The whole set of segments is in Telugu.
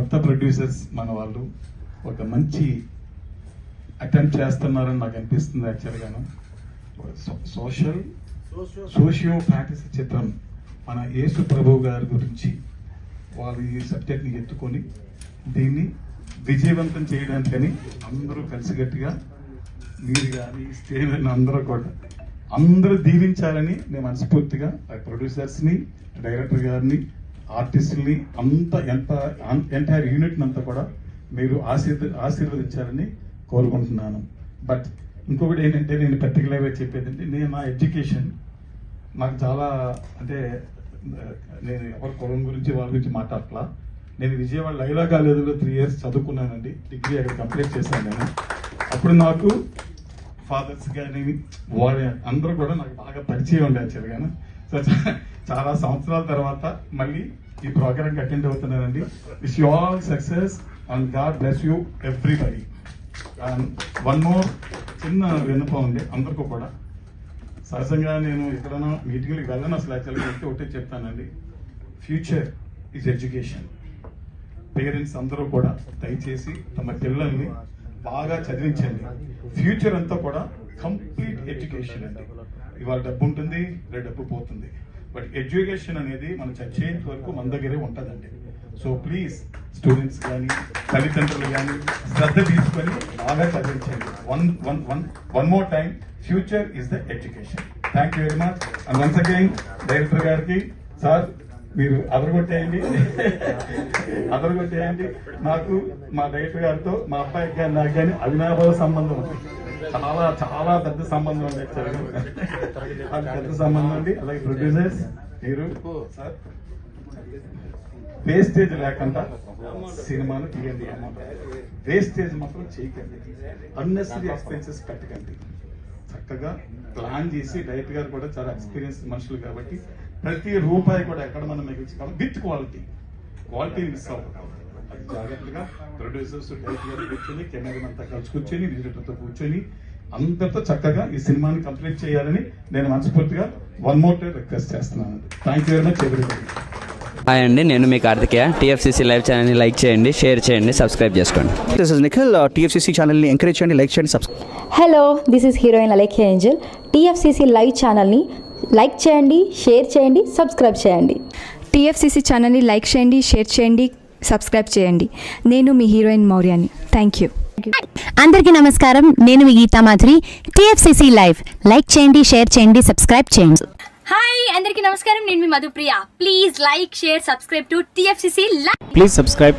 కొత్త ప్రొడ్యూసర్స్ మన వాళ్ళు ఒక మంచి అటెంప్ట్ చేస్తున్నారని నాకు అనిపిస్తుంది. యాక్చువల్గాను సోషియో ఫ్యాంటసీ చిత్రం మన యేసు ప్రభు గారి గురించి వాళ్ళు ఈ సబ్జెక్ట్ని ఎత్తుకొని దీన్ని విజయవంతం చేయడానికని అందరూ కలిసికట్టుగా మీరు కానీ స్టేజ్ అందరూ కూడా అందరూ దీవించాలని నేను మనస్ఫూర్తిగా ప్రొడ్యూసర్స్ని, డైరెక్టర్ గారిని, ఆర్టిస్టుల్ని ఎంటైర్ యూనిట్ని అంతా కూడా మీరు ఆశీర్వదించాలని కోరుకుంటున్నాను. బట్ ఇంకొకటి ఏంటంటే నేను పర్టికులర్గా చెప్పేది నేను నా ఎడ్యుకేషన్ నాకు చాలా అంటే నేను ఎవరి కులం గురించి వాళ్ళ గురించి మాట్లాడట్లా. నేను విజయవాడ లైలా కాలేజీలో 3 years చదువుకున్నానండి. డిగ్రీ అక్కడ కంప్లీట్ చేశాను నేను. అప్పుడు నాకు ఫాదర్స్ కానీ వాళ్ళ అందరూ కూడా నాకు బాగా పరిచయం ఉండే యాక్చువల్గాను. సో చాలా సంవత్సరాల తర్వాత మళ్ళీ ఈ ప్రోగ్రామ్కి అటెండ్ అవుతున్నానండి. Wish you all success and God bless you everybody. One more చిన్న విన్నపం ఉంది అందరికీ కూడా. సహజంగా నేను ఎక్కడైనా మీటింగ్లకు వెళ్ళను అసలు యాక్చువల్గా ఒకటే చెప్తానండి, ఫ్యూచర్ ఈజ్ ఎడ్యుకేషన్. పేరెంట్స్ అందరూ కూడా దయచేసి తమ పిల్లల్ని బాగా చదివించండి. ఫ్యూచర్ అంతా కూడా కంప్లీట్ ఎడ్యుకేషన్ అండి. ఇవాళ డబ్బు ఉంటుంది, రేపు డబ్బు పోతుంది. బట్ ఎడ్యుకేషన్ అనేది మనం చచ్చేంత వరకు మన దగ్గరే ఉంటుందండి. సో ప్లీజ్ స్టూడెంట్స్ కానీ తల్లిదండ్రులు కానీ శ్రద్ధ తీసుకొని బాగా చదివించండి. One more time, future is the education. Thank you very much. And once again director గారికి, సార్ మీరు అదరగొట్టేయండి. నాకు మా డైరెక్టర్ గారితో మా అబ్బాయికి కానీ నాకు కానీ అవినాభావ సంబంధం ఉంది. చాలా చాలా పెద్ద సంబంధం ఉంది. అది పెద్ద సంబంధం అండి. అలాగే ప్రొడ్యూసర్స్ మీరు సార్ వేస్టేజ్ లేకుండా సినిమాను తీయండి అన్నమాట. వేస్టేజ్ మాత్రం చేయకండి, అన్నెసరీ ఎక్స్పెన్సెస్ పెట్టకండి. చక్కగా ప్లాన్ చేసి డైరెక్టర్ గారు కూడా చాలా ఎక్స్పీరియన్స్ మనుషులు కాబట్టి ప్రతి రూపాయి కూడా ఎక్కడ మనం మిగిల్చుకోవాలి విత్ క్వాలిటీ మిస్ అవ్వకూడదు. అది జాగ్రత్తగా ప్రొడ్యూసర్స్ డైరెక్టర్ గారు కూర్చొని, కెమెరా అంతా కలిసి కూర్చొని, డిజిటర్తో కూర్చొని అందరితో చక్కగా ఈ సినిమాని కంప్లీట్ చేయాలని నేను మనస్ఫూర్తిగా వన్ మోర్ టైం రిక్వెస్ట్ చేస్తున్నాను. Thank you very much everybody. Hi అండి, నేను మీ కార్తికేయ. టీఎఫ్సీసీ లైవ్ ఛానల్ని లైక్ చేయండి, షేర్ చేయండి, సబ్స్క్రైబ్ చేసుకోండి. This is Nikhil. టీఎఫ్సీసీ ఛానల్ని ఎంకరేజ్ చేయండి, లైక్ చేయండి, subscribe. Hello, this is heroine Alekhya Angel. TFCC live ఛానల్ని లైక్ చేయండి, షేర్ చేయండి, సబ్స్క్రైబ్ చేయండి. టీఎఫ్సీసీ ఛానల్ని లైక్ చేయండి, షేర్ చేయండి, సబ్స్క్రైబ్ చేయండి. నేను మీ హీరోయిన్ మౌర్యాని. Thank you. అందరికీ నమస్కారం, నేను మీ Geetha Madhuri. TFCC live like చేయండి, షేర్ చేయండి, సబ్స్క్రైబ్ చేయండి. హాయ్ అందరికీ నమస్కారం, నేను మీ Madhupriya. Please like, share, subscribe to TFCC live. Please subscribe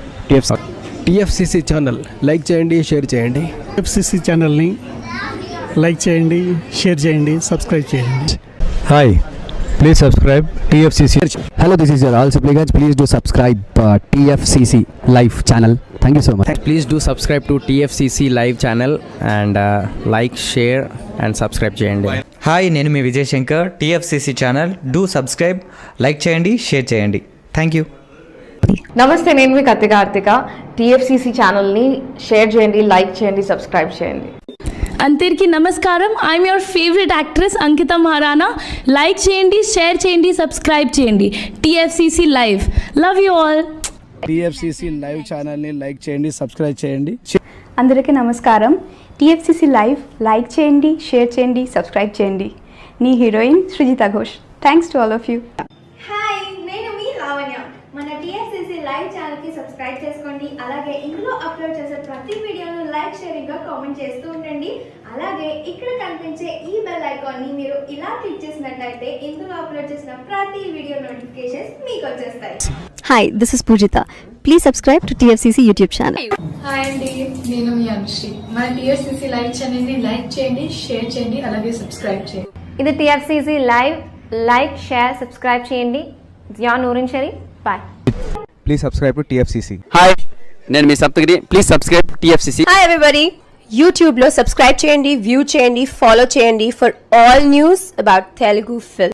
TFCC channel. Like చేయండి, షేర్ చేయండి. టీఎఫ్సీసీ ఛానల్ని లైక్ చేయండి, షేర్ చేయండి, సబ్స్క్రైబ్ చేయండి. Hi, please subscribe TFCC. Hello, this is your all supplicants. Please do subscribe TFCC live channel. Thank you so much. Please do subscribe to TFCC live channel and like, share and subscribe చేయండి. హాయ్, నేను మీ Vijay Shankar. TFCC channel do subscribe, like చేయండి, షేర్ చేయండి. Thank you. నమస్తే, నేను మీ కార్తిక. టీఎఫ్సీసీ ఛానల్ని షేర్ చేయండి, లైక్ చేయండి, సబ్స్క్రైబ్ చేయండి. అందరికీ నమస్కారం, I'm your favourite actress Ankita Maharana. Like చేయండి, షేర్ చేయండి, సబ్స్క్రైబ్ చేయండి. TFCC live. Love you all. TFCC live ఛానల్ని లైక్ చేయండి, సబ్స్క్రైబ్ చేయండి. అందరికీ నమస్కారం. టీఎఫ్సీసీ లైవ్ లైక్ చేయండి, షేర్ చేయండి, సబ్స్క్రైబ్ చేయండి. నీ heroine Srujitha Ghosh. Thanks to all of you. Hi, నేను మీ లావణ్య. మన టీఎఫ్సీసీ లైవ్ ఛానల్కి సబ్స్క్రైబ్ చేసుకోండి. అలాగే ఇందులో అప్లోడ్ చేసే ప్రతి వీడియోను లైక్, షేరింగ్గా కామెంట్ చేస్తూ ఉండండి. అలాగే ఇక్కడ కనిపించే ఈ బెల్ ఐకాన్ని మీరు ఇలా క్లిక్ చేసినట్లయితే ఇందులో అప్లోడ్ చేసిన ప్రతి వీడియో నోటిఫికేషన్స్ మీకు వచ్చేస్తాయి. Hi, this is Poojitha. Please subscribe to TFCC YouTube channel. Hi అండి, నేను మీ అనుశ్రీ. మన టీఎఫ్సీసీ లైవ్ ఛానల్ని లైక్ చేయండి, షేర్ చేయండి, అలాగే సబ్స్క్రైబ్ చేయండి. ఇది TFCC live. Like, share, subscribe చేయండి. Zia Noorin Shari. Bye. Please subscribe to TFCC. Hi, నేను మీ Saptagiri. Please subscribe TFCC. Hi everybody. యూట్యూబ్లో సబ్స్క్రైబ్ చేయండి, వ్యూ చేయండి, ఫాలో చేయండి for all news about Telugu film.